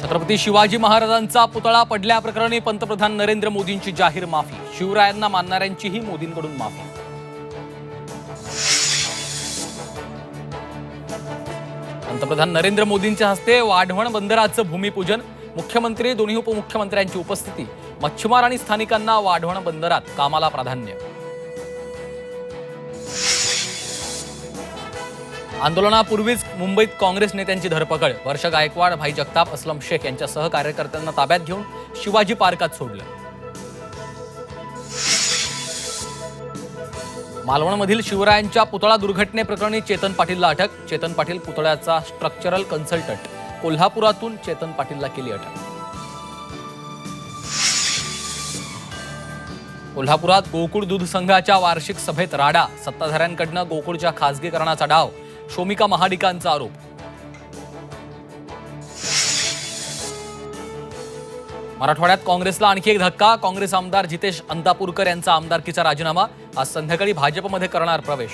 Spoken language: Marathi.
छत्रपती शिवाजी महाराजांचा पुतळा पडल्याप्रकरणी पंतप्रधान नरेंद्र मोदींची जाहीर माफी. शिवरायांना मानणाऱ्यांचीही मोदींकडून माफी. पंतप्रधान नरेंद्र मोदींच्या हस्ते वाढवण बंदराचं भूमिपूजन. मुख्यमंत्री, दोन्ही उपमुख्यमंत्र्यांची उपस्थिती. मच्छीमार आणि स्थानिकांना वाढवण बंदरात कामाला प्राधान्य. आंदोलनापूर्वीच मुंबईत काँग्रेस नेत्यांची धरपकड. वर्ष गायकवाड, भाई जगताप, असलम शेख यांच्यासह कार्यकर्त्यांना ताब्यात घेऊन शिवाजी पार्कात सोडलं. मालवणमधील शिवरायांच्या पुतळा दुर्घटनेप्रकरणी चेतन पाटीलला अटक. चेतन पाटील पुतळ्याचा स्ट्रक्चरल कन्सल्टंट. कोल्हापुरातून चेतन पाटीलला केली अटक. कोल्हापुरात गोकुळ दूध संघाच्या वार्षिक सभेत राडा. सत्ताधाऱ्यांकडनं गोकुळच्या खासगीकरणाचा डाव. शोमिका महाडिकांचा आरोप. मराठवाड्यात काँग्रेसला आणखी एक धक्का. काँग्रेस आमदार जितेश अंतापूरकर यांचा आमदारकीचा राजीनामा. आज संध्याकाळी भाजपमध्ये करणार प्रवेश.